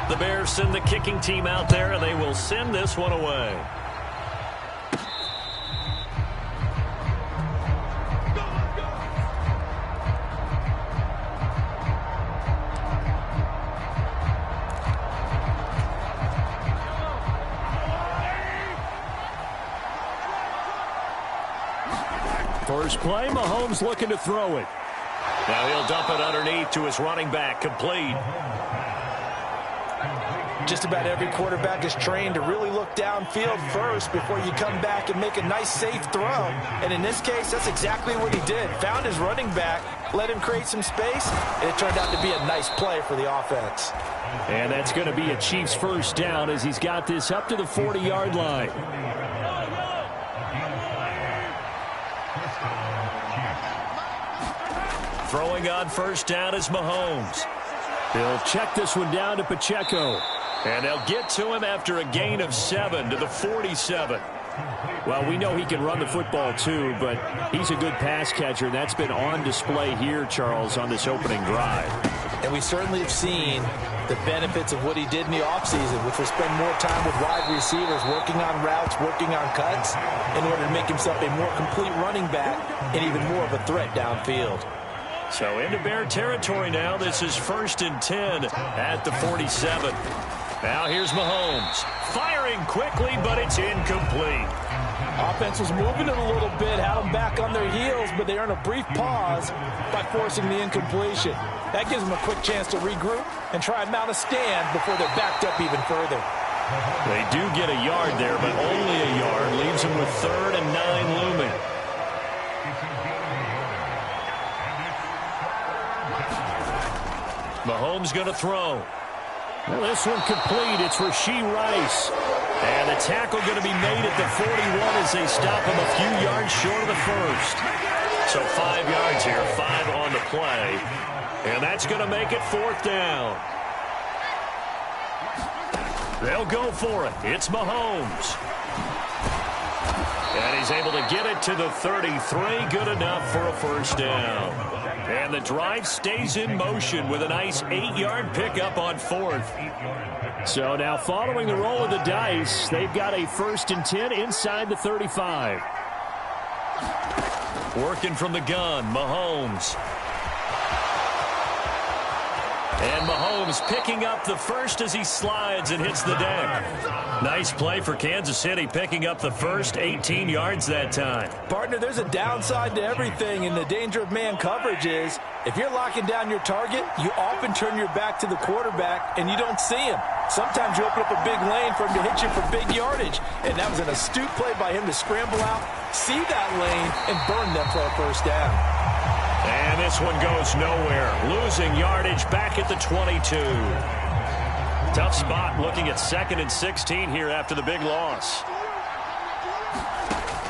The Bears send the kicking team out there, and they will send this one away. First play, Mahomes looking to throw it. Now he'll dump it underneath to his running back, complete. Just about every quarterback is trained to really look downfield first before you come back and make a nice, safe throw. And in this case, that's exactly what he did. Found his running back, let him create some space, and it turned out to be a nice play for the offense. And that's going to be a Chiefs first down as he's got this up to the 40-yard line. Throwing on first down is Mahomes. He'll check this one down to Pacheco. And they'll get to him after a gain of 7 to the 47. Well, we know he can run the football too, but he's a good pass catcher, and that's been on display here, Charles, on this opening drive. And we certainly have seen the benefits of what he did in the offseason, which was spend more time with wide receivers, working on routes, working on cuts, in order to make himself a more complete running back and even more of a threat downfield. So into Bear territory now. This is 1st and 10 at the 47. Now here's Mahomes. Firing quickly, but it's incomplete. Offense was moving it a little bit, had them back on their heels, but they earn a brief pause by forcing the incompletion. That gives them a quick chance to regroup and try and mount a stand before they're backed up even further. They do get a yard there, but only a yard. Leaves them with 3rd and 9 looming. Mahomes going to throw. Well, this one complete. It's Rashee Rice. And the tackle going to be made at the 41 as they stop him a few yards short of the first. So 5 yards here, 5 on the play. And that's going to make it 4th down. They'll go for it. It's Mahomes. And he's able to get it to the 33. Good enough for a first down. And the drive stays in motion with a nice 8-yard pickup on 4th. So now following the roll of the dice, they've got a 1st and 10 inside the 35. Working from the gun, Mahomes. And Mahomes picking up the first as he slides and hits the deck. Nice play for Kansas City, picking up the first, 18 yards that time. Partner, there's a downside to everything, and the danger of man coverage is if you're locking down your target, you often turn your back to the quarterback and you don't see him. Sometimes you open up a big lane for him to hit you for big yardage, and that was an astute play by him to scramble out, see that lane, and burn them for a first down. And this one goes nowhere. Losing yardage back at the 22. Tough spot looking at 2nd and 16 here after the big loss.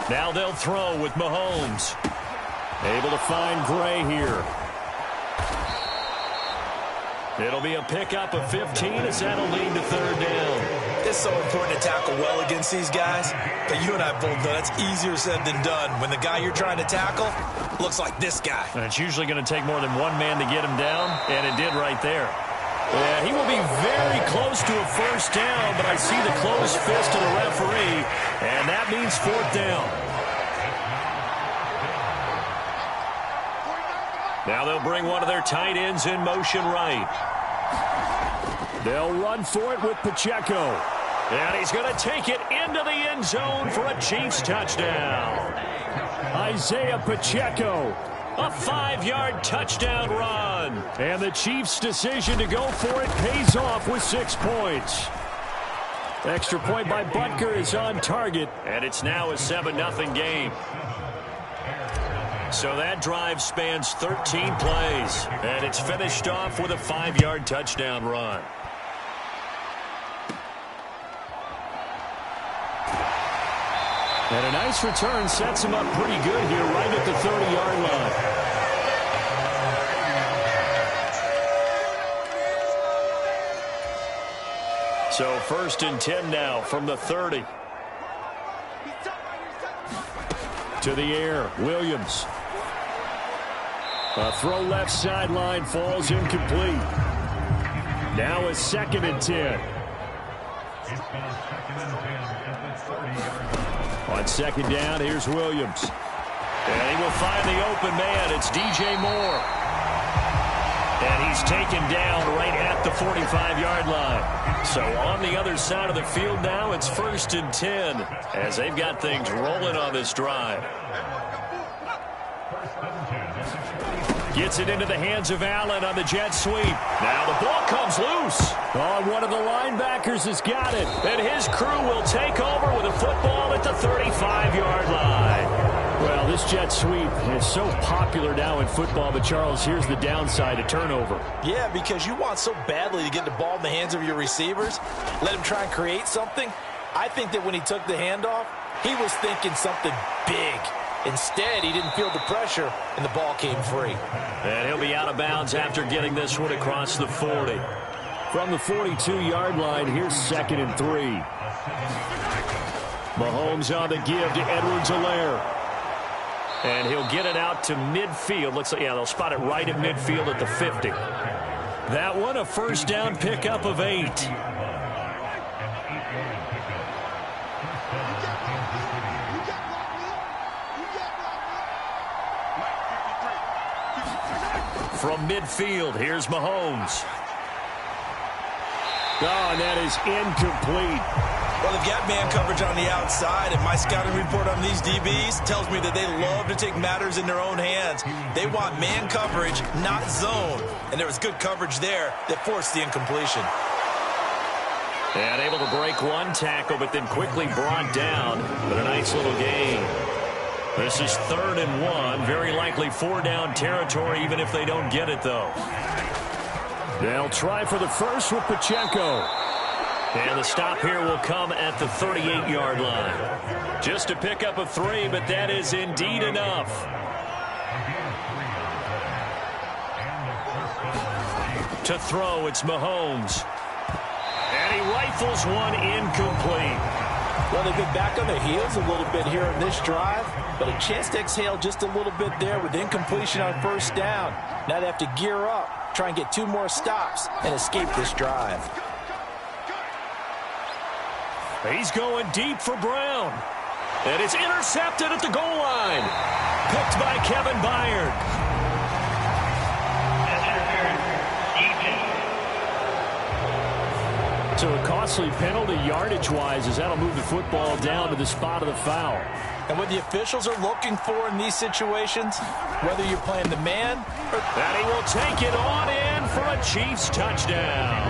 Now they'll throw with Mahomes. Able to find Gray here. It'll be a pickup of 15 as that'll lead to 3rd down. It's so important to tackle well against these guys, but you and I both know that's easier said than done when the guy you're trying to tackle looks like this guy. And it's usually going to take more than one man to get him down, and it did right there. Yeah, he will be very close to a first down, but I see the closed fist of the referee, and that means 4th down. Now they'll bring one of their tight ends in motion right. They'll run for it with Pacheco. And he's going to take it into the end zone for a Chiefs touchdown. Isaiah Pacheco, a 5-yard touchdown run. And the Chiefs' decision to go for it pays off with 6 points. Extra point by Butker is on target. And it's now a 7-0 game. So that drive spans 13 plays. And it's finished off with a 5-yard touchdown run. And a nice return sets him up pretty good here right at the 30-yard line. So 1st and 10 now from the 30. To the air, Williams. A throw left sideline falls incomplete. Now a 2nd and 10. On 2nd down, here's Williams. And he will find the open man. It's DJ Moore. And he's taken down right at the 45-yard line. So on the other side of the field now, it's 1st and 10 as they've got things rolling on this drive. Gets it into the hands of Allen on the jet sweep. Now the ball comes loose. Oh, one of the linebackers has got it. And his crew will take over with a football at the 35-yard line. Well, this jet sweep is so popular now in football, but Charles, here's the downside, a turnover. Yeah, because you want so badly to get the ball in the hands of your receivers, let him try and create something. I think that when he took the handoff, he was thinking something big. Instead, he didn't feel the pressure, and the ball came free. And he'll be out of bounds after getting this one across the 40. From the 42-yard line, here's 2nd and 3. Mahomes on the give to Edwards-Helaire. And he'll get it out to midfield. Looks like, yeah, they'll spot it right at midfield at the 50. That one, a 1st down pickup of 8. From midfield, here's Mahomes. Oh, and that is incomplete. Well, they've got man coverage on the outside, and my scouting report on these DBs tells me that they love to take matters in their own hands. They want man coverage, not zone. And there was good coverage there that forced the incompletion. And able to break one tackle, but then quickly brought down. But a nice little gain. This is 3rd and 1. Very likely 4-down territory, even if they don't get it, though. They'll try for the first with Pacheco. And the stop here will come at the 38-yard line. Just a pickup of 3, but that is indeed enough. To throw, it's Mahomes. And he rifles one incomplete. Well, they've been back on their heels a little bit here in this drive, but a chance to exhale just a little bit there with incompletion on 1st down. Now they have to gear up, try and get 2 more stops, and escape this drive. He's going deep for Brown. And it's intercepted at the goal line. Picked by Kevin Byard. So a costly penalty yardage-wise as that'll move the football down to the spot of the foul. And what the officials are looking for in these situations, whether you're playing the man or... And he will take it on in for a Chiefs touchdown.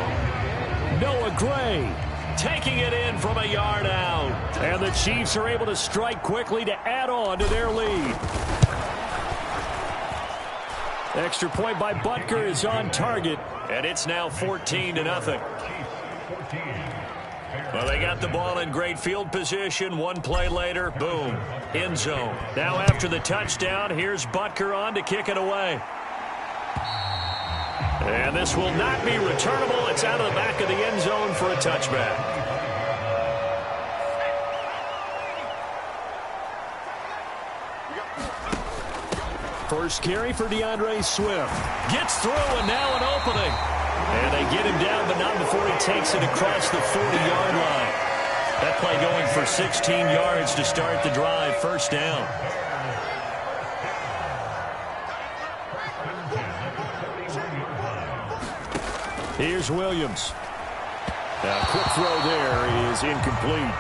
Noah Gray taking it in from a yard out. And the Chiefs are able to strike quickly to add on to their lead. Extra point by Butker is on target. And it's now 14-0. Well, they got the ball in great field position. One play later, boom, end zone. Now after the touchdown, here's Butker on to kick it away. And this will not be returnable. It's out of the back of the end zone for a touchback. First carry for DeAndre Swift. Gets through and now an opening. And they get him down, but not before he takes it across the 40-yard line. That play going for 16 yards to start the drive. 1st down. Here's Williams. A quick throw there is incomplete.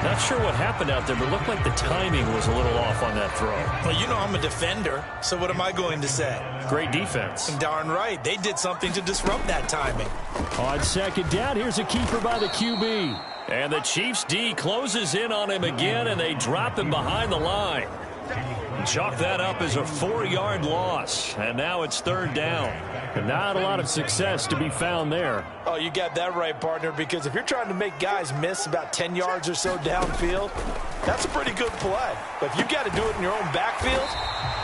Not sure what happened out there, but it looked like the timing was a little off on that throw. Well, you know I'm a defender, so what am I going to say? Great defense. Darn right. They did something to disrupt that timing. On 2nd down, here's a keeper by the QB. And the Chiefs D closes in on him again, and they drop him behind the line. Chalk that up as a 4-yard loss. And now it's 3rd down. And not a lot of success to be found there. Oh, you got that right, partner, because if you're trying to make guys miss about 10 yards or so downfield, that's a pretty good play. But if you've got to do it in your own backfield,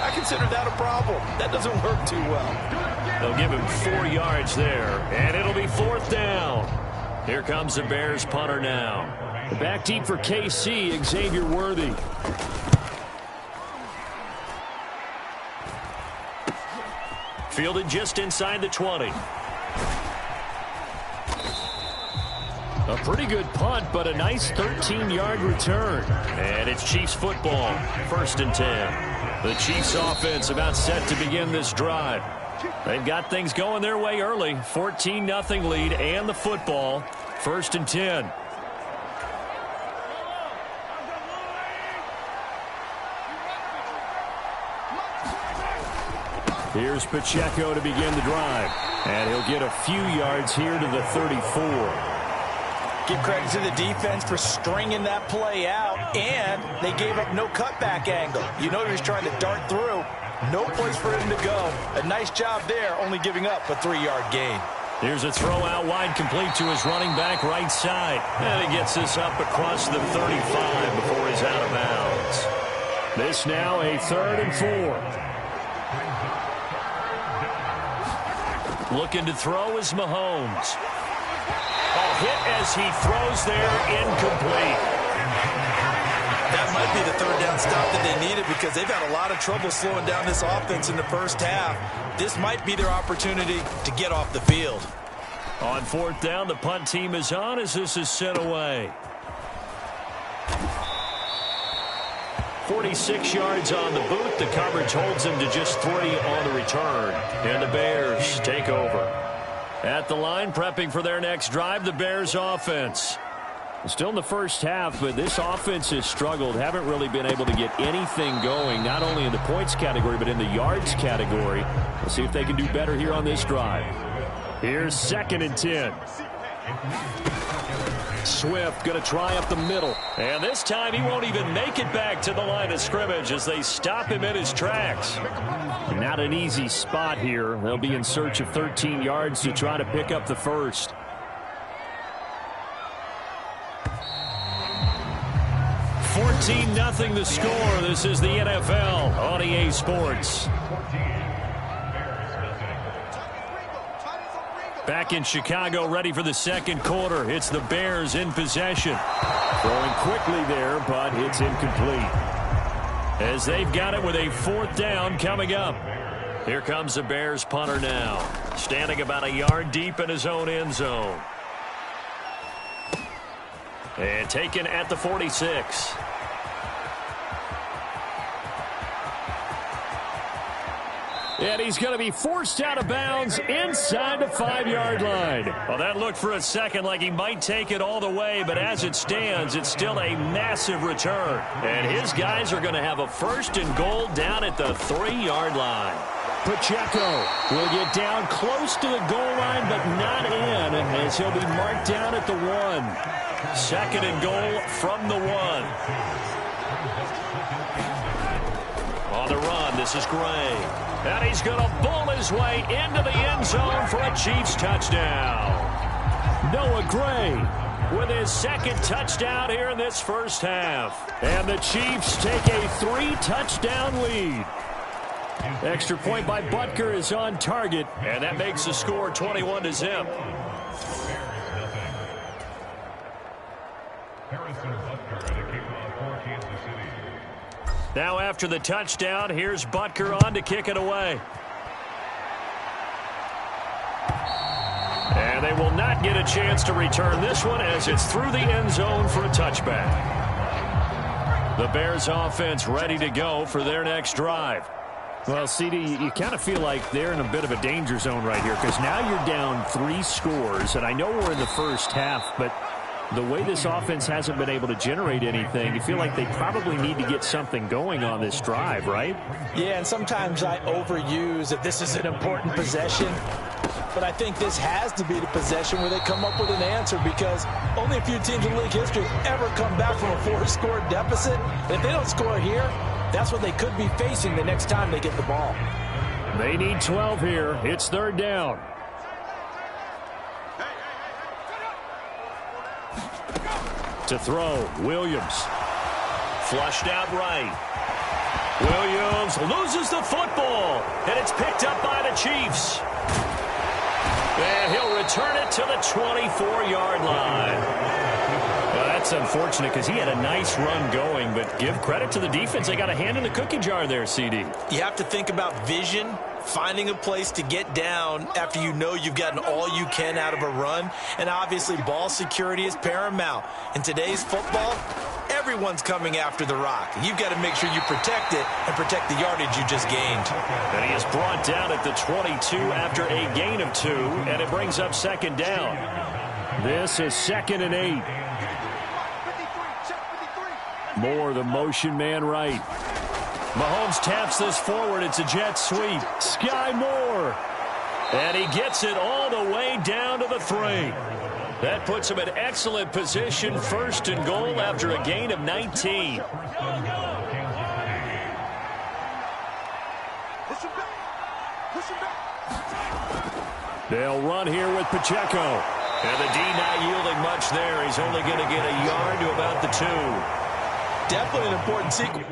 I consider that a problem. That doesn't work too well. They'll give him 4 yards there, and it'll be 4th down. Here comes the Bears punter now. Back deep for KC, Xavier Worthy. Fielded just inside the 20. A pretty good punt, but a nice 13-yard return. And it's Chiefs football, 1st and 10. The Chiefs offense about set to begin this drive. They've got things going their way early. 14-0 lead and the football, 1st and 10. Here's Pacheco to begin the drive. And he'll get a few yards here to the 34. Give credit to the defense for stringing that play out, and they gave up no cutback angle. You know he was trying to dart through. No place for him to go. A nice job there, only giving up a 3-yard gain. Here's a throw out wide, complete to his running back right side. And he gets this up across the 35 before he's out of bounds. This now a 3rd and 4. Looking to throw is Mahomes. Hit as he throws there, incomplete. That might be the 3rd down stop that they needed because they've had a lot of trouble slowing down this offense in the first half. This might be their opportunity to get off the field. On 4th down, the punt team is on as this is sent away. 46 yards on the boot. The coverage holds him to just 3 on the return. And the Bears take over. At the line, prepping for their next drive, the Bears offense. Still in the first half, but this offense has struggled. Haven't really been able to get anything going, not only in the points category, but in the yards category. Let's see if they can do better here on this drive. Here's 2nd and 10. Swift going to try up the middle. And this time he won't even make it back to the line of scrimmage as they stop him in his tracks. Not an easy spot here. They'll be in search of 13 yards to try to pick up the first. $14-0 the score. This is the NFL on EA Sports. Back in Chicago, ready for the 2nd quarter. It's the Bears in possession. Throwing quickly there, but it's incomplete. As they've got it with a 4th down coming up. Here comes the Bears punter now. Standing about a yard deep in his own end zone. And taken at the 46. And he's going to be forced out of bounds inside the 5-yard line. Well, that looked for a second like he might take it all the way, but as it stands, it's still a massive return. And his guys are going to have a 1st and goal down at the 3-yard line. Pacheco will get down close to the goal line, but not in, as he'll be marked down at the 1. 2nd and goal from the 1. On the run, this is Gray. And he's going to bull his way into the end zone for a Chiefs touchdown. Noah Gray with his 2nd touchdown here in this first half. And the Chiefs take a 3-touchdown lead. Extra point by Butker is on target, and that makes the score 21-0. Now after the touchdown, here's Butker on to kick it away. And they will not get a chance to return this one as it's through the end zone for a touchback. The Bears offense ready to go for their next drive. Well, CD, you kind of feel like they're in a bit of a danger zone right here because now you're down 3 scores, and I know we're in the first half, but the way this offense hasn't been able to generate anything, you feel like they probably need to get something going on this drive, right? Yeah, and sometimes I overuse that this is an important possession, but I think this has to be the possession where they come up with an answer because only a few teams in league history have ever come back from a 4-score deficit. If they don't score here, that's what they could be facing the next time they get the ball. They need 12 here. It's 3rd down. To throw, Williams. Flushed out right. Williams loses the football, and it's picked up by the Chiefs. And he'll return it to the 24-yard line. Well, that's unfortunate because he had a nice run going, but give credit to the defense. They got a hand in the cookie jar there, CD. You have to think about vision finding a place to get down after you know you've gotten all you can out of a run. And obviously, ball security is paramount. In today's football, everyone's coming after the rock. You've got to make sure you protect it and protect the yardage you just gained. And he is brought down at the 22 after a gain of 2, and it brings up second down. This is 2nd and 8. Moore, the motion man right. Mahomes taps this forward. It's a jet sweep. Sky Moore. And he gets it all the way down to the 3. That puts him in excellent position, 1st and goal after a gain of 19. They'll run here with Pacheco. And the D not yielding much there. He's only going to get a yard to about the 2. Definitely an important sequence.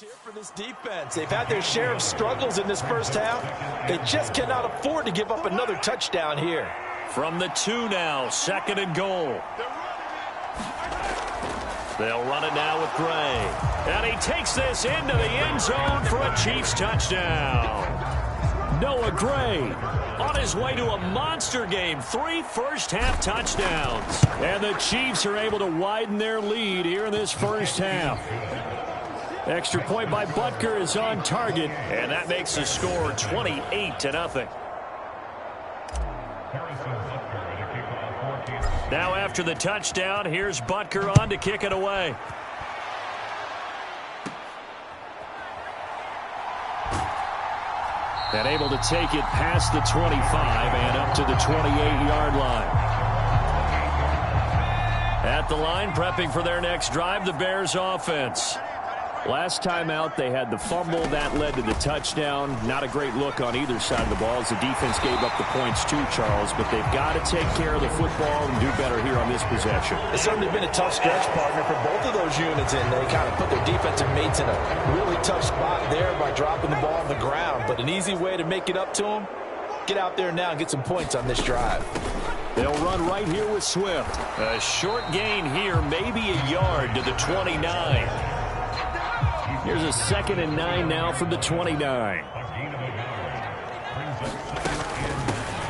Here for this defense. They've had their share of struggles in this first half. They just cannot afford to give up another touchdown here. From the 2 now, 2nd and goal. They'll run it now with Gray. And he takes this into the end zone for a Chiefs touchdown. Noah Gray on his way to a monster game. 3 first-half touchdowns. And the Chiefs are able to widen their lead here in this first half. Extra point by Butker is on target, and that makes the score 28-0. Now after the touchdown, here's Butker on to kick it away. And able to take it past the 25 and up to the 28-yard line. At the line, prepping for their next drive, the Bears offense. Last time out, they had the fumble. That led to the touchdown. Not a great look on either side of the ball as the defense gave up the points too, Charles. But they've got to take care of the football and do better here on this possession. It's certainly been a tough stretch, partner, for both of those units, and they kind of put their defensive mates in a really tough spot there by dropping the ball on the ground. But an easy way to make it up to them, get out there now and get some points on this drive. They'll run right here with Swift. A short gain here, maybe a yard to the 29. Here's a 2nd and 9 now from the 29.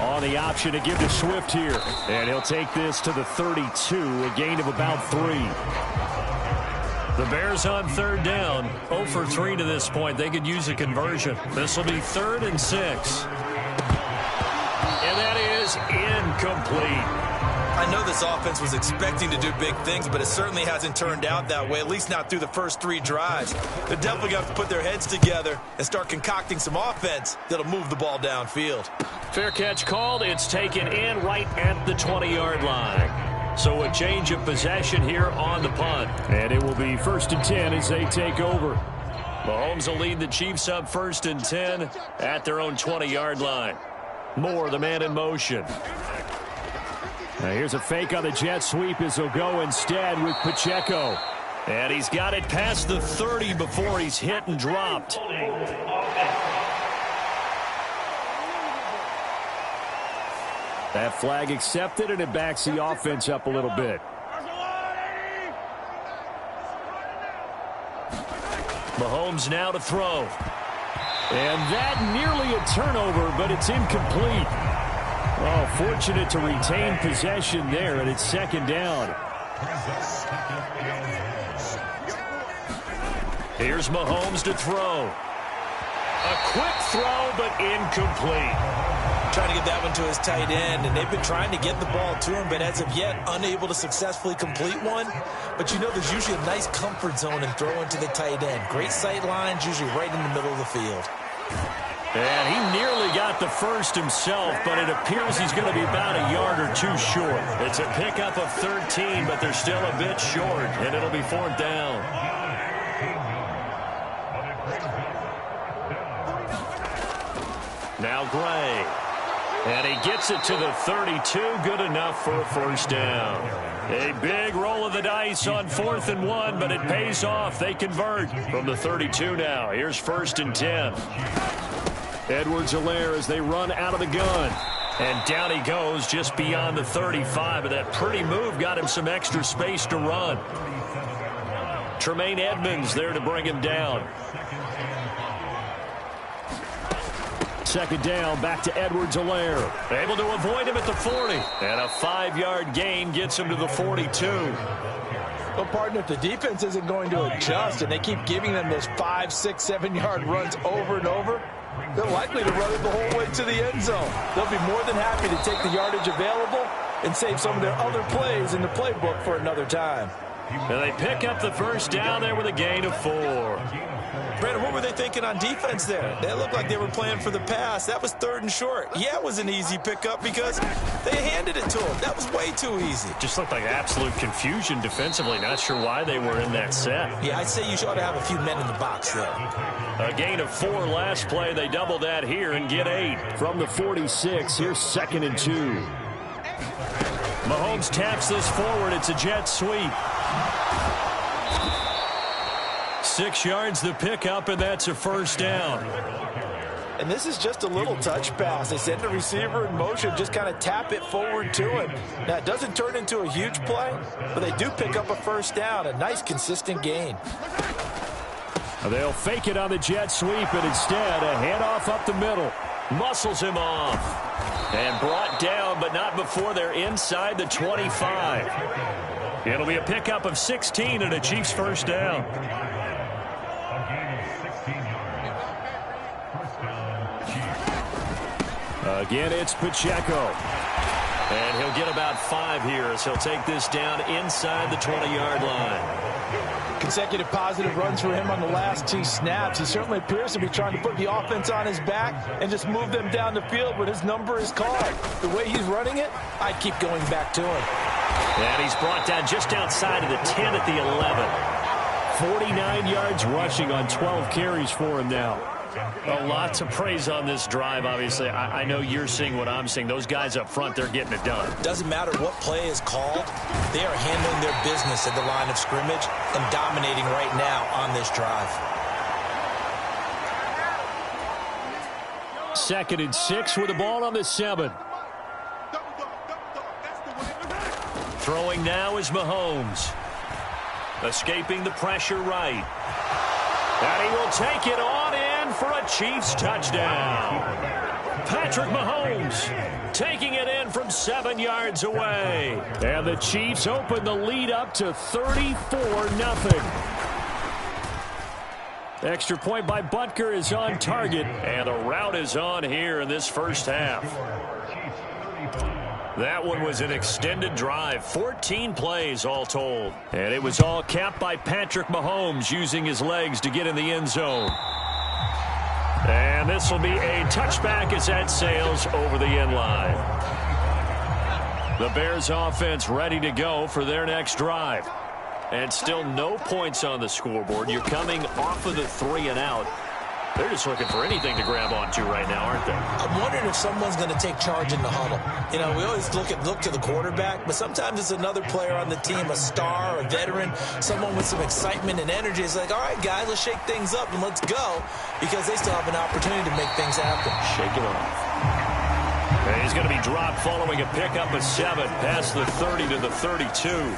On the option to give to Swift here. And he'll take this to the 32, a gain of about 3. The Bears on 3rd down. 0 for 3 to this point. They could use a conversion. This will be 3rd and 6. And that is incomplete. I know this offense was expecting to do big things, but it certainly hasn't turned out that way, at least not through the first 3 drives. They're definitely going to have to put their heads together and start concocting some offense that'll move the ball downfield. Fair catch called. It's taken in right at the 20-yard line. So a change of possession here on the punt. And it will be 1st and 10 as they take over. Mahomes will lead the Chiefs up 1st and 10 at their own 20-yard line. Moore, the man in motion. Now here's a fake on the jet sweep as he'll go instead with Pacheco. And he's got it past the 30 before he's hit and dropped. That flag accepted, and it backs the offense up a little bit. Mahomes now to throw. And that nearly a turnover, but it's incomplete. Oh, fortunate to retain possession there, and it's 2nd down. Here's Mahomes to throw. A quick throw, but incomplete. Trying to get that one to his tight end, and they've been trying to get the ball to him, but as of yet, unable to successfully complete one. But you know there's usually a nice comfort zone in throwing to the tight end. Great sight lines, usually right in the middle of the field. get the first himself, but it appears he's going to be about a yard or two short. It's a pickup of 13, but they're still a bit short, and it'll be 4th down. Now Gray. And he gets it to the 32. Good enough for a first down. A big roll of the dice on 4th and 1, but it pays off. They convert from the 32 now. Here's 1st and 10. Edwards-Helaire as they run out of the gun. And down he goes just beyond the 35. But that pretty move got him some extra space to run. Tremaine Edmonds there to bring him down. 2nd down, back to Edwards-Helaire. Able to avoid him at the 40. And a 5-yard gain gets him to the 42. Well, partner, if the defense isn't going to adjust and they keep giving them those 5, 6, 7-yard runs over and over, they're likely to run it the whole way to the end zone. They'll be more than happy to take the yardage available and save some of their other plays in the playbook for another time. And they pick up the first down there with a gain of 4. Brandon, what were they thinking on defense there? They looked like they were playing for the pass. That was 3rd and short. Yeah, it was an easy pickup because they handed it to him. That was way too easy. Just looked like absolute confusion defensively. Not sure why they were in that set. Yeah, I'd say you ought to have a few men in the box there. A gain of 4 last play. They double that here and get 8. From the 46, here's 2nd and 2. Mahomes taps this forward. It's a jet sweep. 6 yards the pickup, and that's a first down. And this is just a little touch pass. They send the receiver in motion, just kind of tap it forward to him. Now, it doesn't turn into a huge play, but they do pick up a first down, a nice, consistent gain. They'll fake it on the jet sweep, and instead a handoff up the middle. Muscles him off. And brought down, but not before they're inside the 25. It'll be a pickup of 16 and a Chiefs first down. Again, it's Pacheco. And he'll get about 5 here as he'll take this down inside the 20-yard line. Consecutive positive runs for him on the last 2 snaps. He certainly appears to be trying to put the offense on his back and just move them down the field when his number is called. The way he's running it, I keep going back to him. And he's brought down just outside of the 10 at the 11. 49 yards rushing on 12 carries for him now. A lot to praise on this drive, obviously. I know you're seeing what I'm seeing. Those guys up front, they're getting it done. Doesn't matter what play is called. They are handling their business at the line of scrimmage and dominating right now on this drive. 2nd and 6 with the ball on the 7. Throwing now is Mahomes. Escaping the pressure right. And he will take it on in for a Chiefs touchdown. Patrick Mahomes taking it in from 7 yards away. And the Chiefs open the lead up to 34-0. Extra point by Butker is on target. And the route is on here in this first half. That one was an extended drive, 14 plays all told. And it was all capped by Patrick Mahomes using his legs to get in the end zone. And this will be a touchback as that sails over the end line. The Bears offense ready to go for their next drive. And still no points on the scoreboard. You're coming off of the 3 and out. They're just looking for anything to grab onto right now, aren't they? I'm wondering if someone's going to take charge in the huddle. You know, we always look to the quarterback, but sometimes it's another player on the team, a star, a veteran, someone with some excitement and energy. It's like, all right, guys, let's shake things up and let's go, because they still have an opportunity to make things happen. Shake it off. And he's going to be dropped following a pickup of 7 past the 30 to the 32.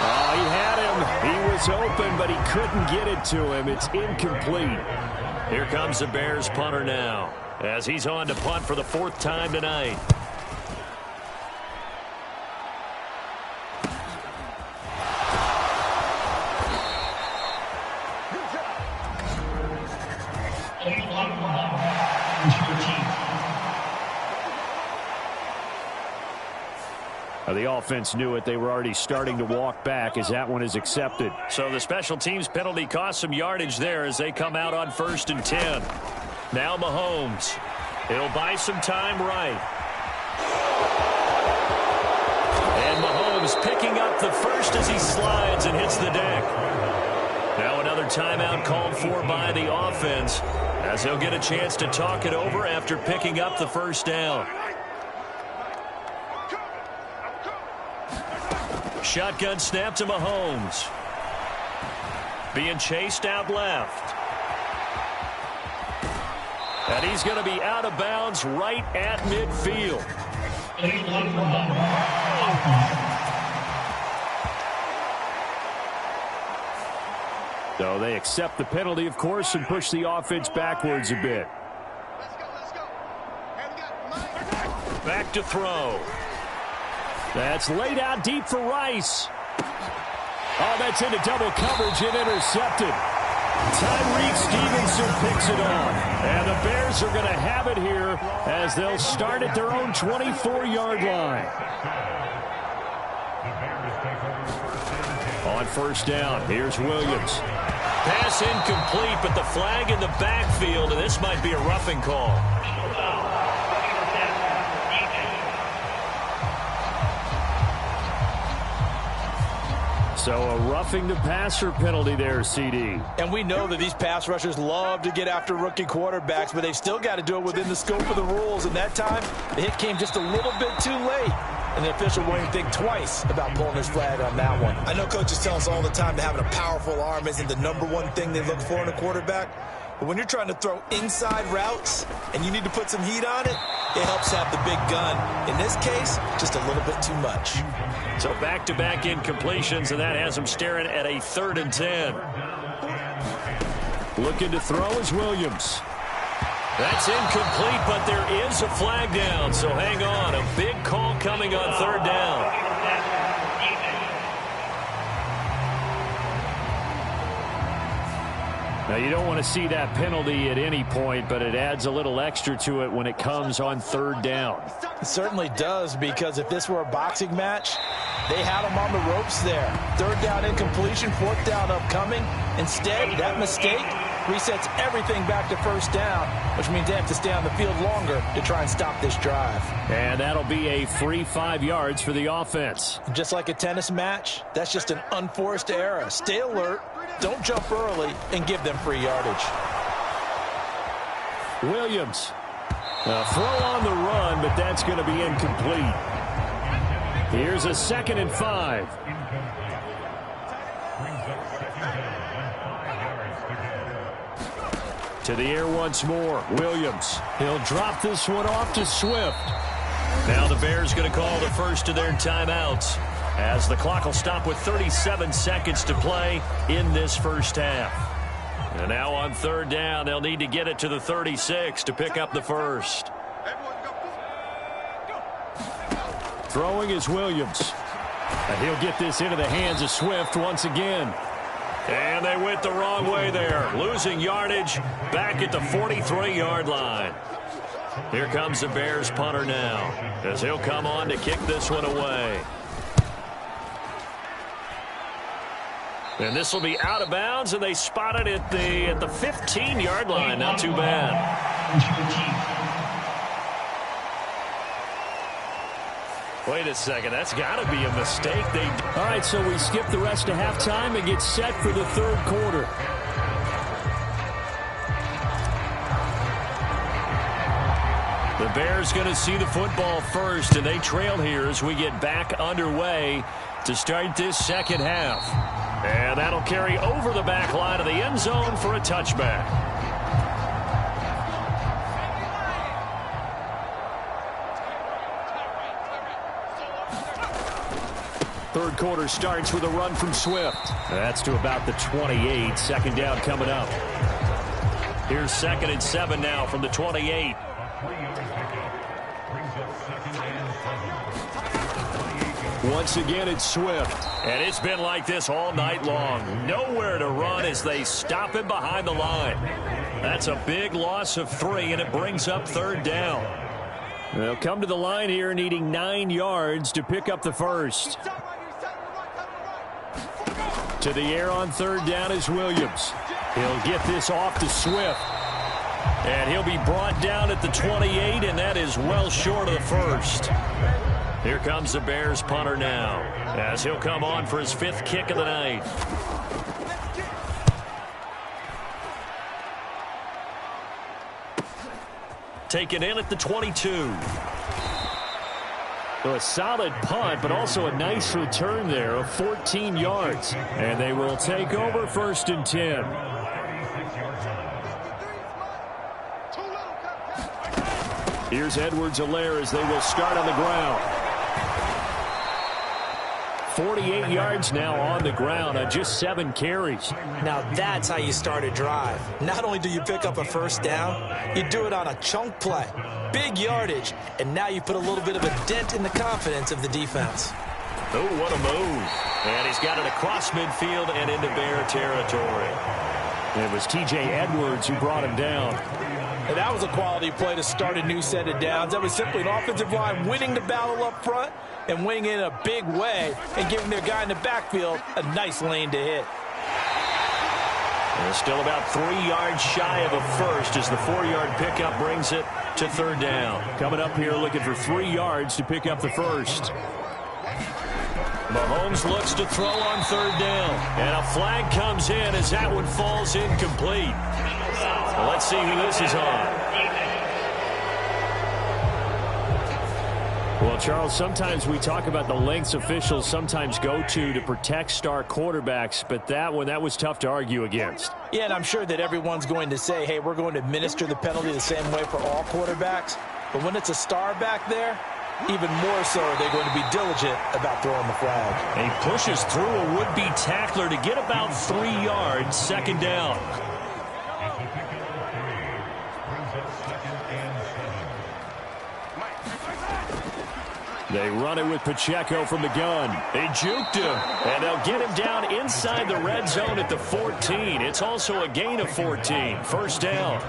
Oh, he had him. He was open, but he couldn't get it to him. It's incomplete. Here comes the Bears punter now as he's on to punt for the 4th time tonight. The offense knew it. They were already starting to walk back as that one is accepted. So the special teams penalty cost some yardage there as they come out on 1st and 10. Now Mahomes. He'll buy some time right. And Mahomes picking up the first as he slides and hits the deck. Now another timeout called for by the offense as he'll get a chance to talk it over after picking up the first down. Shotgun snap to Mahomes. Being chased out left. And he's going to be out of bounds right at midfield. So they accept the penalty, of course, and push the offense backwards a bit. Back to throw. That's laid out deep for Rice. Oh, that's into double coverage and intercepted. Tyreek Stevenson picks it off. And the Bears are going to have it here as they'll start at their own 24-yard line. On first down, here's Williams. Pass incomplete, but the flag in the backfield, and this might be a roughing call. So a roughing the passer penalty there, CD. And we know that these pass rushers love to get after rookie quarterbacks, but they still got to do it within the scope of the rules. And that time, the hit came just a little bit too late. And the official won't even think twice about pulling his flag on that one. I know coaches tell us all the time that having a powerful arm isn't the #1 thing they look for in a quarterback. But when you're trying to throw inside routes and you need to put some heat on it, it helps have the big gun. In this case, just a little bit too much. So back-to-back incompletions, and that has him staring at a 3rd and 10. Looking to throw is Williams. That's incomplete, but there is a flag down, so hang on. A big call coming on 3rd down. Now, you don't want to see that penalty at any point, but it adds a little extra to it when it comes on 3rd down. It certainly does, because if this were a boxing match, they had him on the ropes there. 3rd down incompletion, 4th down upcoming. Instead, that mistake resets everything back to 1st down, which means they have to stay on the field longer to try and stop this drive. And that'll be a free 5 yards for the offense. Just like a tennis match, that's just an unforced error. Stay alert, don't jump early, and give them free yardage. Williams. A throw on the run, but that's going to be incomplete. Here's a 2nd and 5. To the air once more. Williams. He'll drop this one off to Swift. Now the Bears going to call the first of their timeouts, as the clock will stop with 37 seconds to play in this first half. And now on 3rd down, they'll need to get it to the 36 to pick up the first. Throwing is Williams. And he'll get this into the hands of Swift once again. And they went the wrong way there, losing yardage back at the 43-yard line. Here comes the Bears punter now, as he'll come on to kick this one away. And this will be out of bounds, and they spot it at the 15-yard line. Not too bad. Wait a second, that's got to be a mistake. All right, so we skip the rest of halftime and get set for the 3rd quarter. The Bears going to see the football first, and they trail here as we get back underway to start this 2nd half. And that'll carry over the back line of the end zone for a touchback. Third quarter starts with a run from Swift. That's to about the 28. 2nd down coming up. Here's 2nd and 7 now from the 28. Once again, it's Swift. And it's been like this all night long. Nowhere to run as they stop him behind the line. That's a big loss of 3, and it brings up 3rd down. They'll come to the line here needing 9 yards to pick up the first. To the air on 3rd down is Williams. He'll get this off to Swift. And he'll be brought down at the 28, and that is well short of the first. Here comes the Bears punter now, as he'll come on for his 5th kick of the night. Taken in at the 22. So a solid punt, but also a nice return there of 14 yards. And they will take over 1st and 10. Here's Edwards-Helaire as they will start on the ground. 48 yards now on the ground on just 7 carries. Now that's how you start a drive. Not only do you pick up a first down, you do it on a chunk play. Big yardage, and now you put a little bit of a dent in the confidence of the defense. Oh, what a move. And he's got it across midfield and into Bear territory. It was T.J. Edwards who brought him down. And that was a quality play to start a new set of downs. That was simply an offensive line winning the battle up front and winning in a big way and giving their guy in the backfield a nice lane to hit. And still about 3 yards shy of a first as the 4-yard pickup brings it to 3rd down. Coming up here looking for 3 yards to pick up the first. Mahomes looks to throw on 3rd down. And a flag comes in as that one falls incomplete. Well, let's see who this is on. Well, Charles, sometimes we talk about the lengths officials sometimes go to protect star quarterbacks, but that was tough to argue against. Yeah, and I'm sure that everyone's going to say, hey, we're going to administer the penalty the same way for all quarterbacks. But when it's a star back there, even more so are they going to be diligent about throwing the flag. He pushes through a would-be tackler to get about 3 yards, 2nd down. They run it with Pacheco from the gun. They juked him, and they'll get him down inside the red zone at the 14. It's also a gain of 14. 1st down.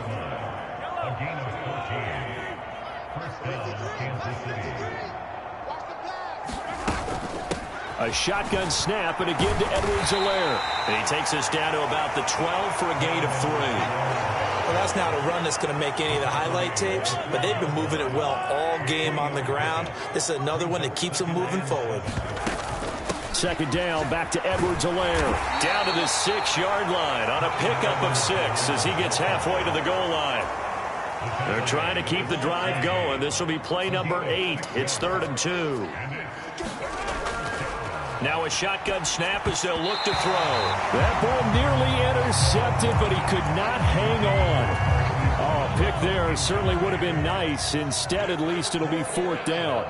A shotgun snap and a give to Edwards-Helaire. And he takes us down to about the 12 for a gain of 3. Well, that's not a run that's going to make any of the highlight tapes, but they've been moving it well all game on the ground. This is another one that keeps them moving forward. 2nd down, back to Edwards-Helaire. Down to the 6-yard line on a pickup of 6 as he gets halfway to the goal line. They're trying to keep the drive going. This will be play number 8. It's 3rd and 2. Now a shotgun snap as they'll look to throw. That ball nearly intercepted, but he could not hang on. Oh, pick there certainly would have been nice. Instead, at least, it'll be 4th down.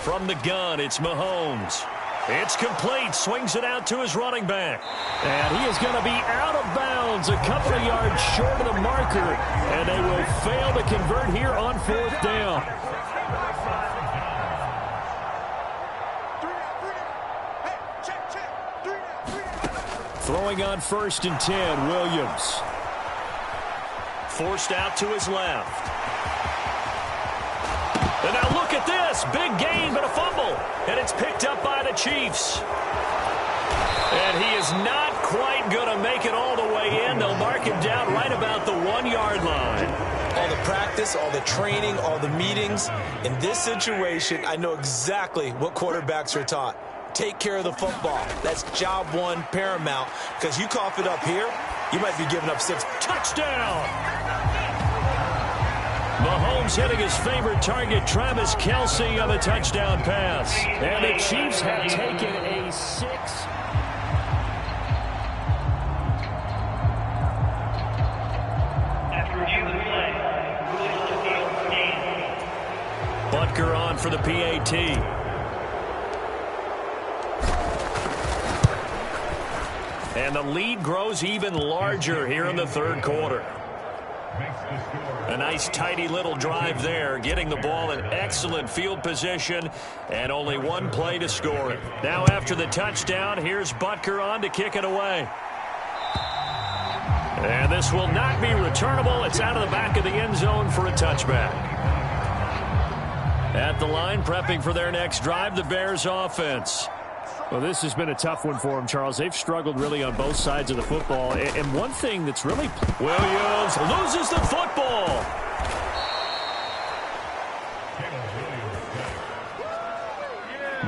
From the gun, it's Mahomes. It's complete. Swings it out to his running back. And he is going to be out of bounds, a couple of yards short of the marker. And they will fail to convert here on 4th down. Throwing on 1st and 10, Williams. Forced out to his left. And now look at this. Big gain, but a fumble. And it's picked up by the Chiefs. And he is not quite going to make it all the way in. They'll mark him down right about the 1-yard line. All the practice, all the training, all the meetings. In this situation, I know exactly what quarterbacks are taught. Take care of the football. That's job one, paramount. Because you cough it up here, you might be giving up 6. Touchdown! Mahomes hitting his favorite target, Travis Kelce, on the touchdown pass. And the Chiefs have taken a 6. Butker on for the PAT. And the lead grows even larger here in the 3rd quarter. A nice, tidy little drive there, getting the ball in excellent field position, and only 1 play to score it. Now after the touchdown, here's Butker on to kick it away. And this will not be returnable. It's out of the back of the end zone for a touchback. At the line, prepping for their next drive, the Bears offense. Well, this has been a tough one for them, Charles. They've struggled really on both sides of the football. And one thing that's really... Williams loses the football.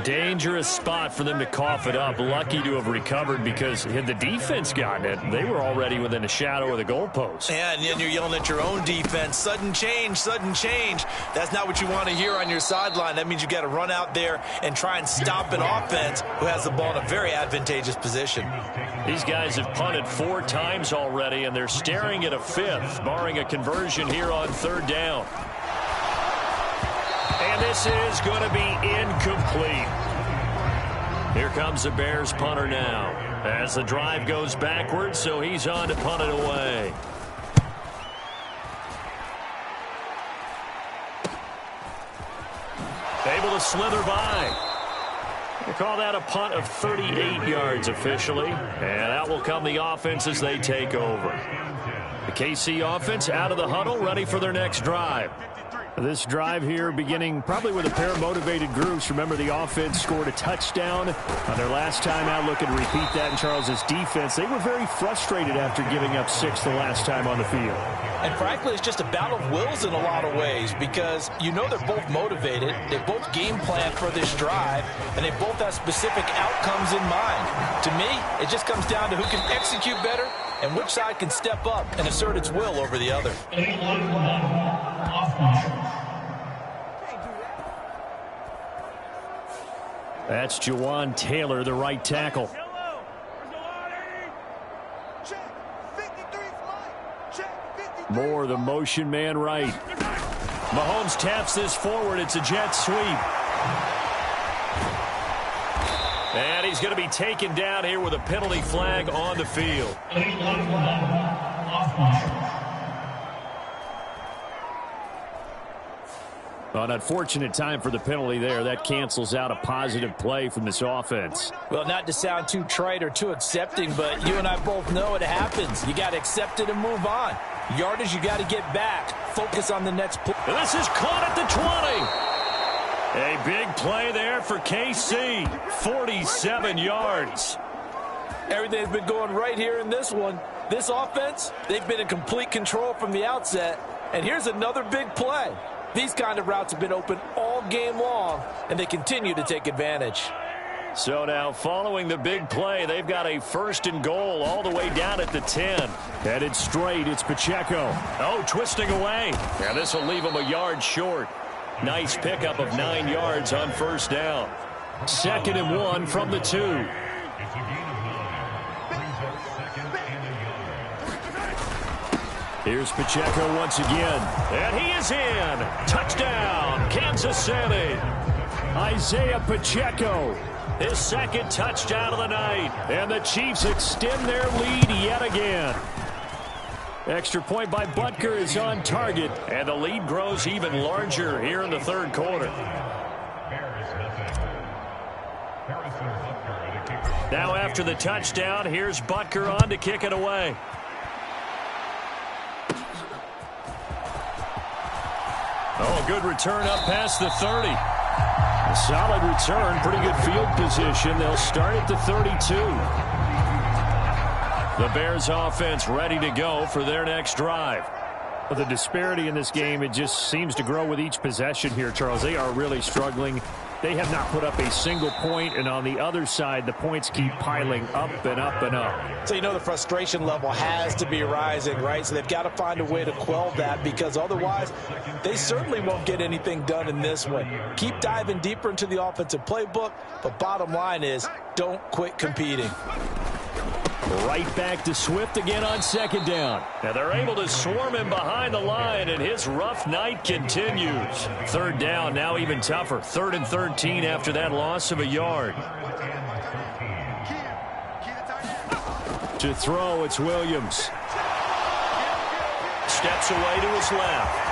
Dangerous spot for them to cough it up. Lucky to have recovered because had the defense gotten it, they were already within a shadow of the goalpost. Yeah, and you're yelling at your own defense. Sudden change, sudden change. That's not what you want to hear on your sideline. That means you got to run out there and try and stop an offense who has the ball in a very advantageous position. These guys have punted 4 times already, and they're staring at a 5th, barring a conversion here on 3rd down. And this is going to be incomplete. Here comes the Bears punter now as the drive goes backwards, so he's on to punt it away. Able to slither by. They call that a punt of 38 yards officially, and out will come the offense as they take over. The KC offense out of the huddle, ready for their next drive. This drive here beginning probably with a pair of motivated groups. Remember, the offense scored a touchdown on their last time out, looking to repeat that in Charles's defense. They were very frustrated after giving up 6 the last time on the field. And frankly, it's just a battle of wills in a lot of ways because you know they're both motivated. They both game plan for this drive, and they both have specific outcomes in mind. To me, it just comes down to who can execute better and which side can step up and assert its will over the other. That's Jawan Taylor, the right tackle. Moore, the motion man right. Mahomes taps this forward. It's a jet sweep. And he's going to be taken down here with a penalty flag on the field. An unfortunate time for the penalty there. That cancels out a positive play from this offense. Well, not to sound too trite or too accepting, but you and I both know it happens. You got to accept it and move on. Yardage, you got to get back. Focus on the next play. And this is caught at the 20. A big play there for KC. 47 yards. Everything's been going right here in this one. This offense, they've been in complete control from the outset. And here's another big play. These kind of routes have been open all game long, and they continue to take advantage. So now, following the big play, they've got a 1st and goal all the way down at the 10. Headed straight, it's Pacheco. Oh, twisting away. Now this will leave him a yard short. Nice pickup of 9 yards on 1st down. 2nd and 1 from the 2. Here's Pacheco once again. And he is in. Touchdown, Kansas City. Isaiah Pacheco, his 2nd touchdown of the night. And the Chiefs extend their lead yet again. Extra point by Butker is on target. And the lead grows even larger here in the 3rd quarter. Now after the touchdown, here's Butker on to kick it away. Oh, good return up past the 30. A solid return, pretty good field position. They'll start at the 32. The Bears offense ready to go for their next drive. Well, the disparity in this game, it just seems to grow with each possession here, Charles. They are really struggling. They have not put up a single point, and on the other side, the points keep piling up and up and up. So you know the frustration level has to be rising, right? So they've got to find a way to quell that because otherwise they certainly won't get anything done in this one. Keep diving deeper into the offensive playbook, but bottom line is don't quit competing. Right back to Swift again on 2nd down. Now they're able to swarm him behind the line, and his rough night continues. 3rd down, now even tougher. 3rd and 13 after that loss of a yard. To throw, it's Williams. Steps away to his left.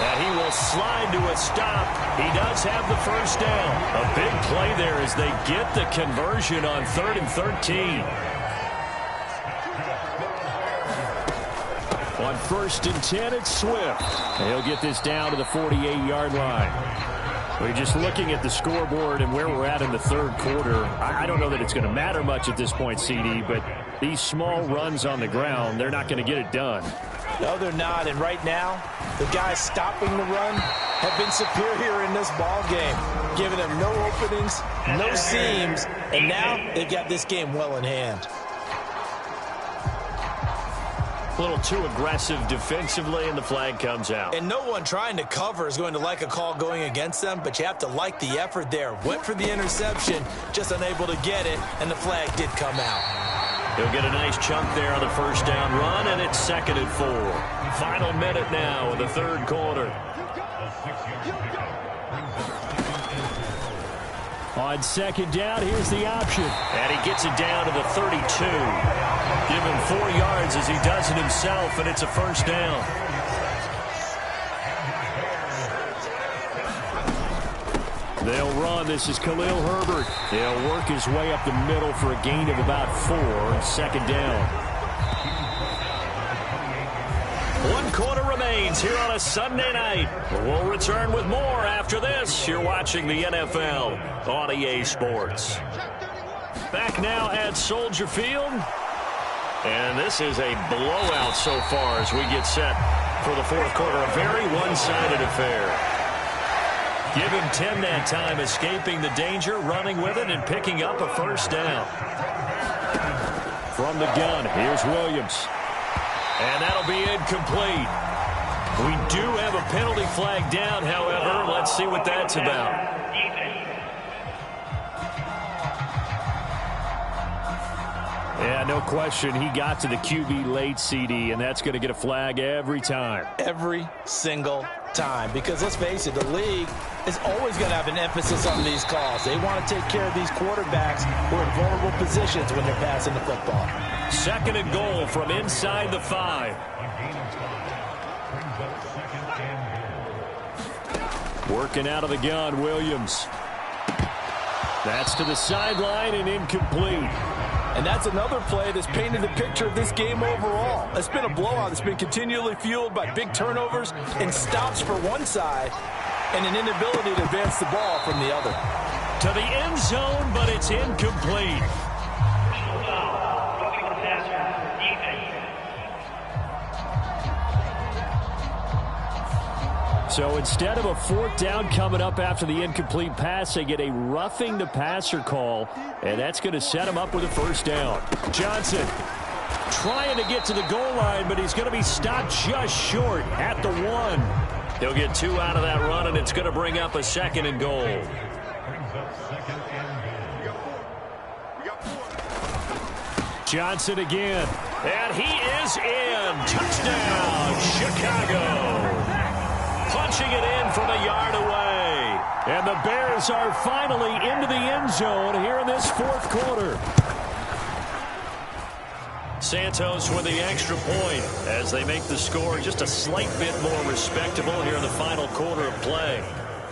And he will slide to a stop. He does have the 1st down. A big play there as they get the conversion on 3rd and 13. On 1st and 10, it's Swift. And he'll get this down to the 48-yard line. We're just looking at the scoreboard and where we're at in the third quarter. I don't know that it's going to matter much at this point, CD, but these small runs on the ground, they're not going to get it done. No, they're not. And right now, the guys stopping the run have been superior in this ball game, giving them no openings, no seams, and now they've got this game well in hand. A little too aggressive defensively, and the flag comes out. And no one trying to cover is going to like a call going against them, but you have to like the effort there. Went for the interception, just unable to get it, and the flag did come out. He'll get a nice chunk there on the first down run, and it's 2nd and 4. Final minute now in the third quarter. On second down, here's the option. And he gets it down to the 32. Give him 4 yards as he does it himself, and it's a first down. They'll run. This is Khalil Herbert. He'll work his way up the middle for a gain of about 4. 2nd down. 1 quarter remains here on a Sunday night. We'll return with more after this. You're watching the NFL on EA Sports. Back now at Soldier Field. And this is a blowout so far as we get set for the fourth quarter. A very one-sided affair. Give him 10 that time, escaping the danger, running with it, and picking up a first down. From the gun, here's Williams. And that'll be incomplete. We do have a penalty flag down, however. Let's see what that's about. Yeah, no question. He got to the QB late, CD, and that's going to get a flag every time. Every single time. Because let's face it, the league is always going to have an emphasis on these calls. They want to take care of these quarterbacks who are in vulnerable positions when they're passing the football. 2nd and goal from inside the 5. Working out of the gun, Williams. That's to the sideline and incomplete. And that's another play that's painted the picture of this game overall. It's been a blowout. It's been continually fueled by big turnovers and stops for one side and an inability to advance the ball from the other. To the end zone, but it's incomplete. So instead of a 4th down coming up after the incomplete pass, they get a roughing the passer call, and that's going to set him up with a first down. Johnson trying to get to the goal line, but he's going to be stopped just short at the 1. He'll get 2 out of that run, and it's going to bring up a 2nd and goal. Johnson again, and he is in. Touchdown, Chicago. Punching it in from a yard away. And the Bears are finally into the end zone here in this fourth quarter. Santos with the extra point as they make the score just a slight bit more respectable here in the final quarter of play.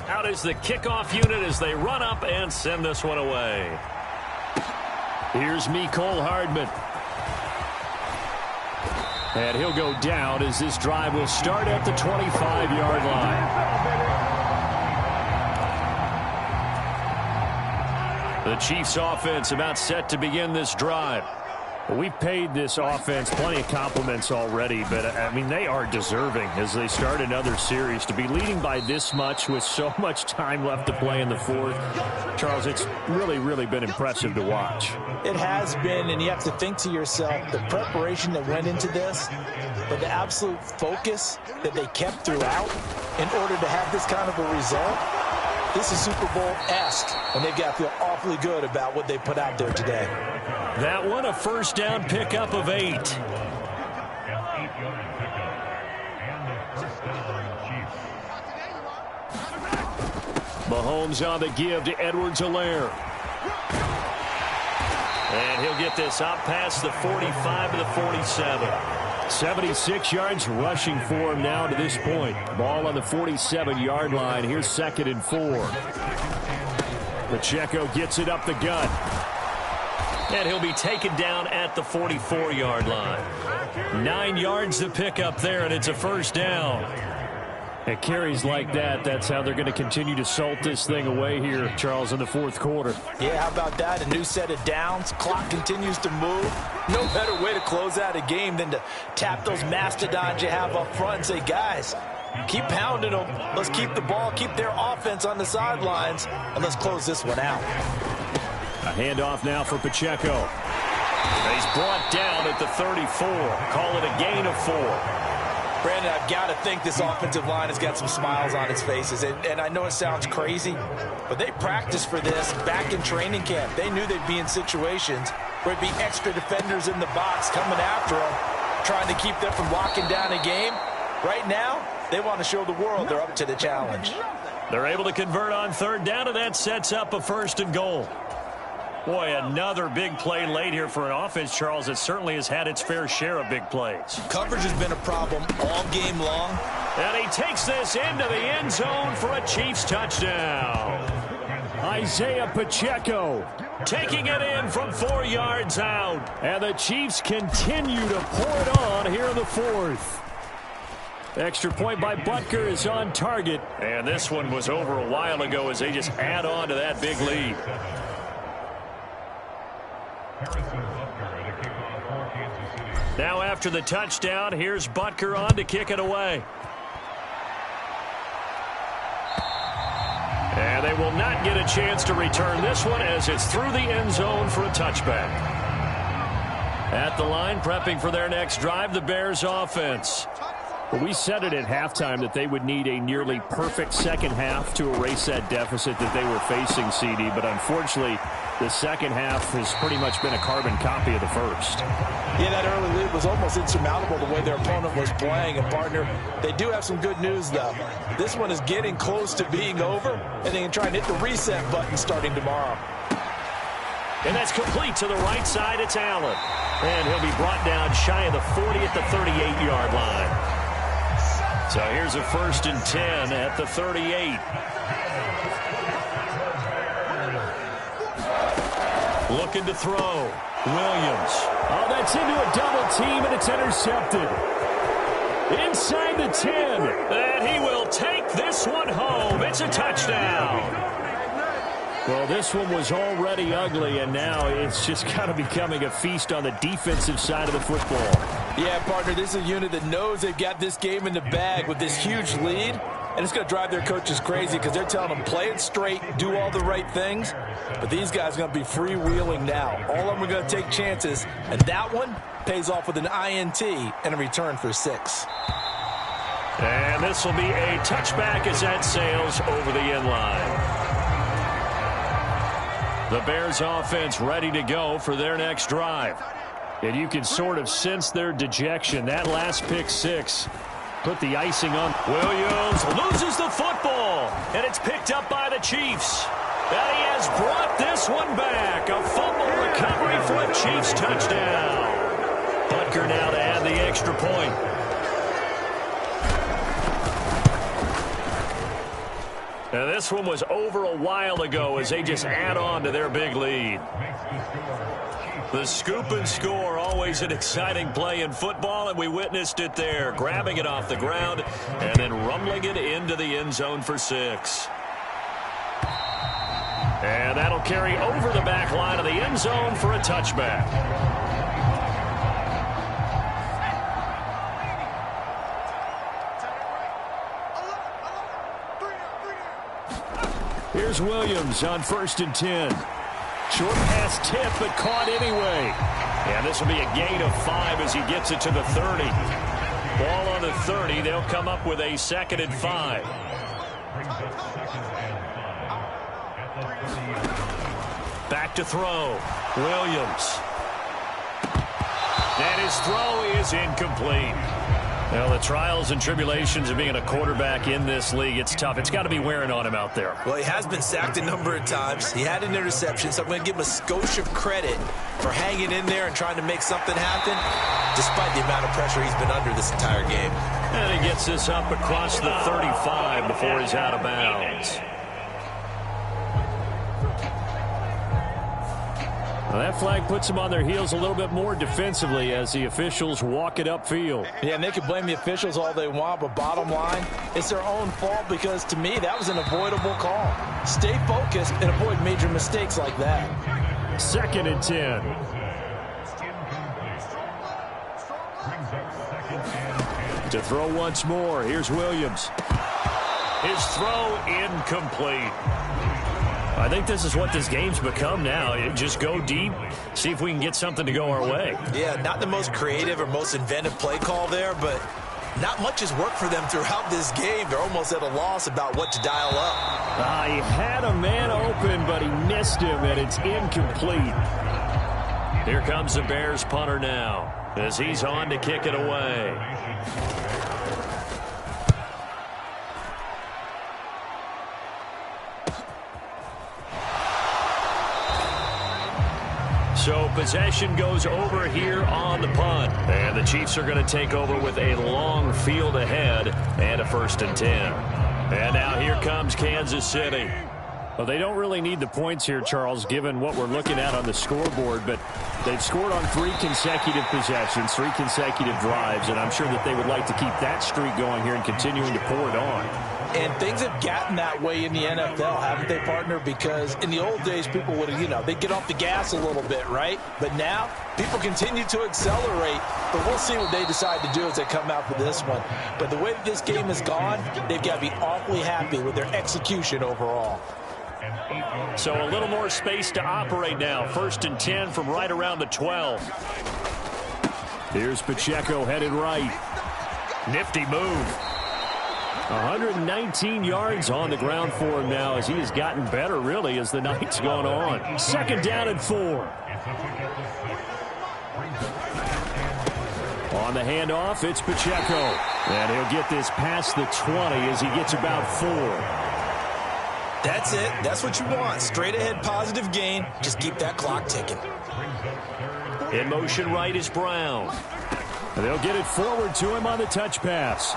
Out is the kickoff unit as they run up and send this one away. Here's Mecole Hardman. And he'll go down as this drive will start at the 25-yard line. The Chiefs offense about set to begin this drive. Well, we've paid this offense plenty of compliments already, but, I mean, they are deserving as they start another series. To be leading by this much with so much time left to play in the fourth, Charles, it's really, really been impressive to watch. It has been, and you have to think to yourself, the preparation that went into this, but the absolute focus that they kept throughout in order to have this kind of a result, this is Super Bowl-esque, and they've got to feel awfully good about what they put out there today. That one, a first down pickup of 8. Mahomes on the give to Edwards-Helaire. And he'll get this out past the 45 to the 47. 76 yards rushing for him now to this point. Ball on the 47-yard line. Here's 2nd and 4. Pacheco gets it up the gut. And he'll be taken down at the 44-yard line. 9 yards to pick up there, and it's a first down. And carries like that, that's how they're going to continue to salt this thing away here, Charles, in the fourth quarter. Yeah, how about that? A new set of downs. Clock continues to move. No better way to close out a game than to tap those mastodons you have up front and say, guys, keep pounding them. Let's keep the ball, keep their offense on the sidelines, and let's close this one out. A handoff now for Pacheco. He's brought down at the 34. Call it a gain of 4. Brandon, I've got to think this offensive line has got some smiles on its faces. And I know it sounds crazy, but they practiced for this back in training camp. They knew they'd be in situations where it'd be extra defenders in the box coming after them, trying to keep them from locking down a game. Right now, they want to show the world they're up to the challenge. They're able to convert on third down, and that sets up a 1st and goal. Boy, another big play late here for an offense, Charles, that certainly has had its fair share of big plays. Coverage has been a problem all game long. And he takes this into the end zone for a Chiefs touchdown. Isaiah Pacheco taking it in from 4 yards out. And the Chiefs continue to pour it on here in the fourth. Extra point by Butker is on target. And this one was over a while ago as they just add on to that big lead. Now after the touchdown, here's Butker on to kick it away. And they will not get a chance to return this one as it's through the end zone for a touchback. At the line, prepping for their next drive, the Bears offense. Well, we said it at halftime that they would need a nearly perfect second half to erase that deficit that they were facing, CD. But unfortunately, the second half has pretty much been a carbon copy of the first. Yeah, that early lead was almost insurmountable the way their opponent was playing. And, partner, they do have some good news, though. This one is getting close to being over, and they can try and hit the reset button starting tomorrow. And that's complete to the right side. It's Allen. And he'll be brought down shy of the 40 at the 38-yard line. So here's a 1st and 10 at the 38. Looking to throw. Williams. Oh, that's into a double team, and it's intercepted. Inside the 10. And he will take this one home. It's a touchdown. Well, this one was already ugly, and now it's just kind of becoming a feast on the defensive side of the football. Yeah, partner, this is a unit that knows they've got this game in the bag with this huge lead, and it's going to drive their coaches crazy because they're telling them play it straight, do all the right things, but these guys are going to be freewheeling now. All of them are going to take chances, and that one pays off with an INT and a return for 6. And this will be a touchback as that sails over the end line. The Bears offense ready to go for their next drive. And you can sort of sense their dejection. That last pick 6 put the icing on. Williams loses the football, and it's picked up by the Chiefs. And he has brought this one back. A fumble recovery for a Chiefs touchdown. Butker now to add the extra point. And this one was over a while ago as they just add on to their big lead. The scoop and score, always an exciting play in football, and we witnessed it there, grabbing it off the ground and then rumbling it into the end zone for 6. And that'll carry over the back line of the end zone for a touchback. Here's Williams on 1st and 10. Short pass tip, but caught anyway. And this will be a gain of 5 as he gets it to the 30. Ball on the 30. They'll come up with a 2nd and 5. Back to throw. Williams. And his throw is incomplete. Well, the trials and tribulations of being a quarterback in this league, it's tough. It's got to be wearing on him out there. Well, he has been sacked a number of times. He had an interception, so I'm going to give him a skosh of credit for hanging in there and trying to make something happen, despite the amount of pressure he's been under this entire game. And he gets this up across the 35 before he's out of bounds. Well, that flag puts them on their heels a little bit more defensively as the officials walk it upfield. Yeah, and they can blame the officials all they want, but bottom line, it's their own fault because, to me, that was an avoidable call. Stay focused and avoid major mistakes like that. 2nd and 10. To throw once more, here's Williams. His throw incomplete. I think this is what this game's become now. Just go deep, see if we can get something to go our way. Yeah, not the most creative or most inventive play call there, but not much has worked for them throughout this game. They're almost at a loss about what to dial up. He had a man open, but he missed him, and it's incomplete. Here comes the Bears punter now as he's on to kick it away. So possession goes over here on the punt. And the Chiefs are going to take over with a long field ahead and a 1st and 10. And now here comes Kansas City. Well, they don't really need the points here, Charles, given what we're looking at on the scoreboard. But they've scored on 3 consecutive possessions, 3 consecutive drives. And I'm sure that they would like to keep that streak going here and continuing to pour it on. And things have gotten that way in the NFL, haven't they, partner? Because in the old days, people would, they'd get off the gas a little bit, right? But now, people continue to accelerate. But we'll see what they decide to do as they come out for this one. But the way that this game has gone, they've got to be awfully happy with their execution overall. So a little more space to operate now. 1st and 10 from right around the 12. Here's Pacheco headed right. Nifty move. 119 yards on the ground for him now as he has gotten better, really, as the night's gone on. 2nd down and 4. On the handoff, it's Pacheco. And he'll get this past the 20 as he gets about 4. That's it. That's what you want. Straight ahead positive gain. Just keep that clock ticking. In motion right is Brown. And they'll get it forward to him on the touch pass.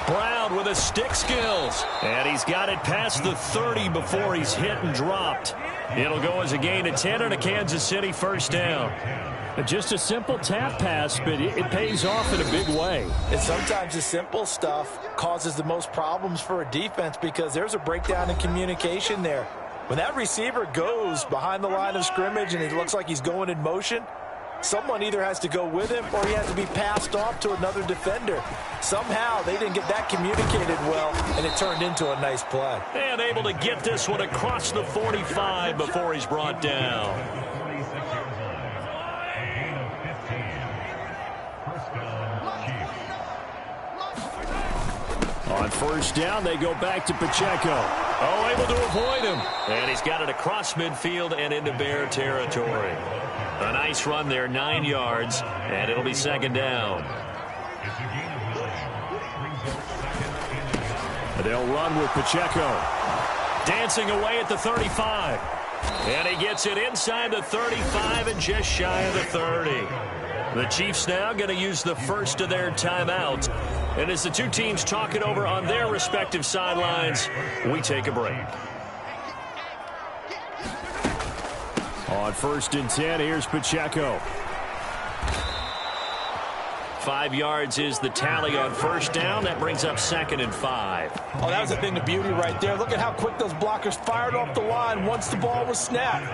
Brown with his stick skills. And he's got it past the 30 before he's hit and dropped. It'll go as a gain of 10 and a Kansas City 1st down. Just a simple tap pass, but it pays off in a big way. And sometimes the simple stuff causes the most problems for a defense because there's a breakdown in communication there. When that receiver goes behind the line of scrimmage and it looks like he's going in motion, someone either has to go with him or he has to be passed off to another defender. Somehow they didn't get that communicated well, and it turned into a nice play. And able to get this one across the 45 before he's brought down. On 1st down, they go back to Pacheco. Oh, able to avoid him. And he's got it across midfield and into Bear territory. A nice run there, 9 yards, and it'll be 2nd down. They'll run with Pacheco. Dancing away at the 35. And he gets it inside the 35 and just shy of the 30. The Chiefs now going to use the first of their timeouts. And as the two teams talk it over on their respective sidelines, we take a break. On 1st and 10, here's Pacheco. 5 yards is the tally on 1st down. That brings up 2nd and 5. Oh, that was a thing of beauty right there. Look at how quick those blockers fired off the line once the ball was snapped.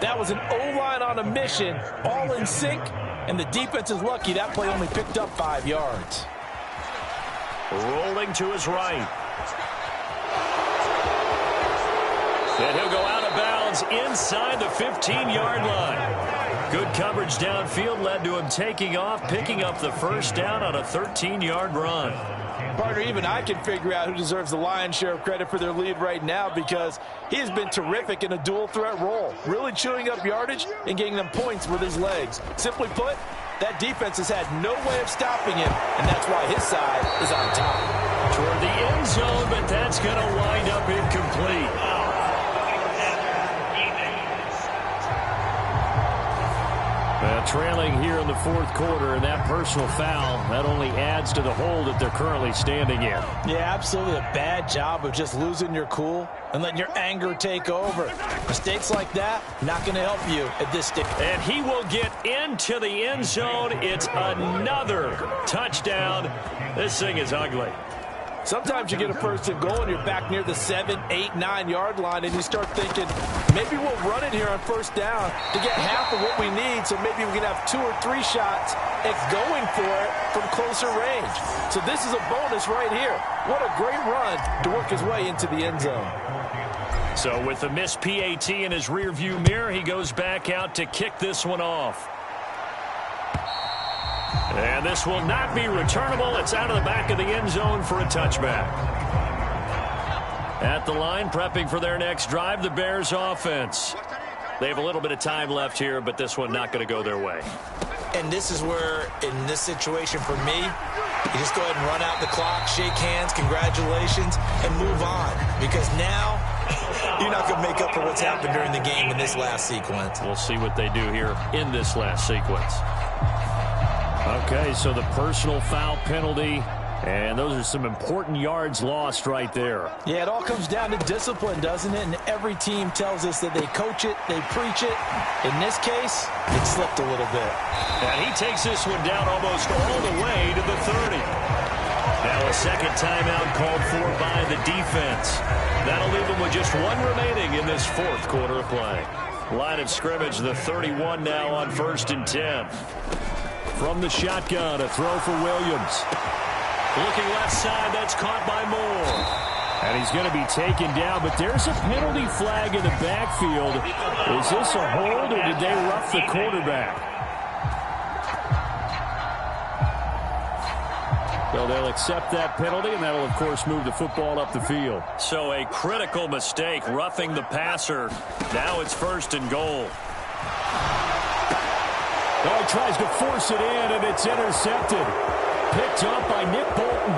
That was an O-line on a mission, all in sync, and the defense is lucky that play only picked up 5 yards. Rolling to his right. And he'll go out of bounds inside the 15-yard line. Good coverage downfield led to him taking off, picking up the 1st down on a 13-yard run. Partner, even I can figure out who deserves the lion's share of credit for their lead right now because he has been terrific in a dual-threat role, really chewing up yardage and getting them points with his legs. Simply put, that defense has had no way of stopping him, and that's why his side is on top. Toward the end zone, but that's going to wind up incomplete. At trailing here in the fourth quarter, and that personal foul, that only adds to the hole that they're currently standing in. Yeah, absolutely a bad job of just losing your cool and letting your anger take over. Mistakes like that, not going to help you at this stage. And he will get into the end zone. It's another touchdown. This thing is ugly. Sometimes you get a first and goal and you're back near the 7, 8, 9 yard line and you start thinking, maybe we'll run it here on first down to get half of what we need, so maybe we can have 2 or 3 shots at going for it from closer range. So this is a bonus right here. What a great run to work his way into the end zone. So with the missed PAT in his rearview mirror, he goes back out to kick this one off. And this will not be returnable. It's out of the back of the end zone for a touchback. At the line, prepping for their next drive, the Bears offense. They have a little bit of time left here, but this one not going to go their way. And this is where, in this situation for me, you just go ahead and run out the clock, shake hands, congratulations, and move on. Because now you're not going to make up for what's happened during the game in this last sequence. We'll see what they do here in this last sequence. Okay, so the personal foul penalty, and those are some important yards lost right there. Yeah, it all comes down to discipline, doesn't it? And every team tells us that they coach it, they preach it. In this case, it slipped a little bit. And he takes this one down almost all the way to the 30. Now a second timeout called for by the defense. That'll leave them with just one remaining in this fourth quarter of play. Line of scrimmage, the 31 now on 1st and 10. From the shotgun, a throw for Williams. Looking left side, that's caught by Moore. And he's going to be taken down, but there's a penalty flag in the backfield. Is this a hold, or did they rough the quarterback? So they'll accept that penalty, and that'll, of course, move the football up the field. So a critical mistake, roughing the passer. Now it's 1st and goal. Oh, he tries to force it in, and it's intercepted. Picked up by Nick Bolton.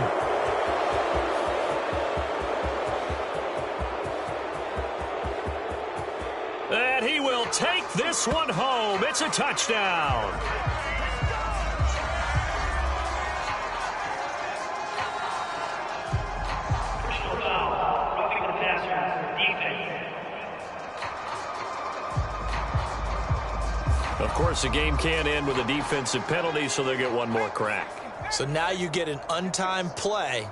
And he will take this one home. It's a touchdown. Of course, the game can't end with a defensive penalty, so they'll get one more crack. So now you get an untimed play,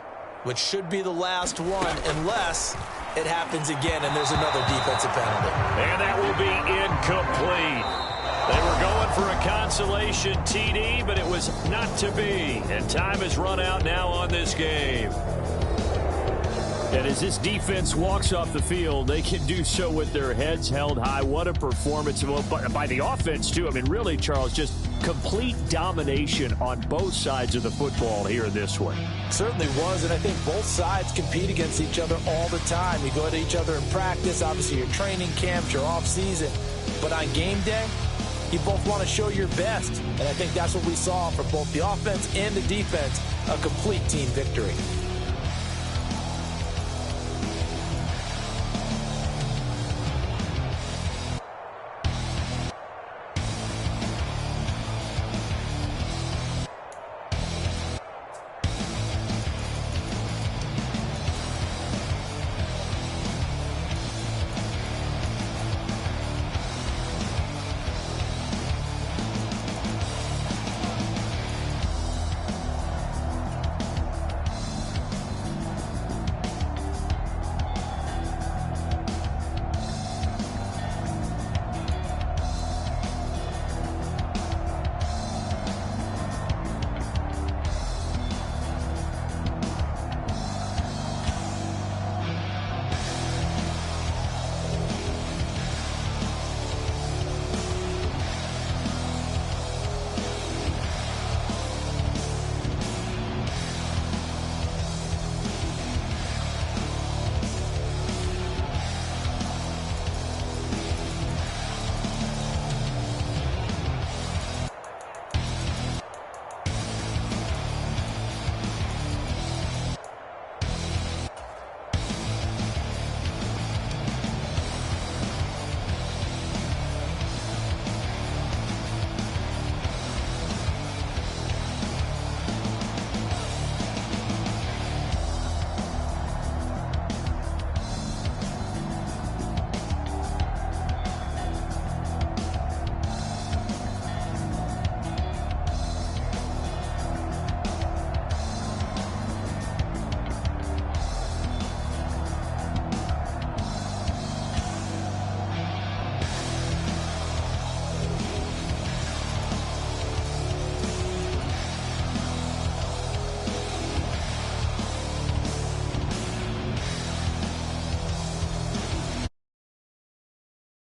which should be the last one, unless it happens again and there's another defensive penalty. And that will be incomplete. They were going for a consolation TD, but it was not to be. And time has run out now on this game. And as this defense walks off the field, they can do so with their heads held high. What a performance by the offense, too. I mean, really, Charles, just complete domination on both sides of the football here in this one. Certainly was, and I think both sides compete against each other all the time. You go at each other in practice, obviously your training camps, your off-season. But on game day, you both want to show your best. And I think that's what we saw from both the offense and the defense, a complete team victory.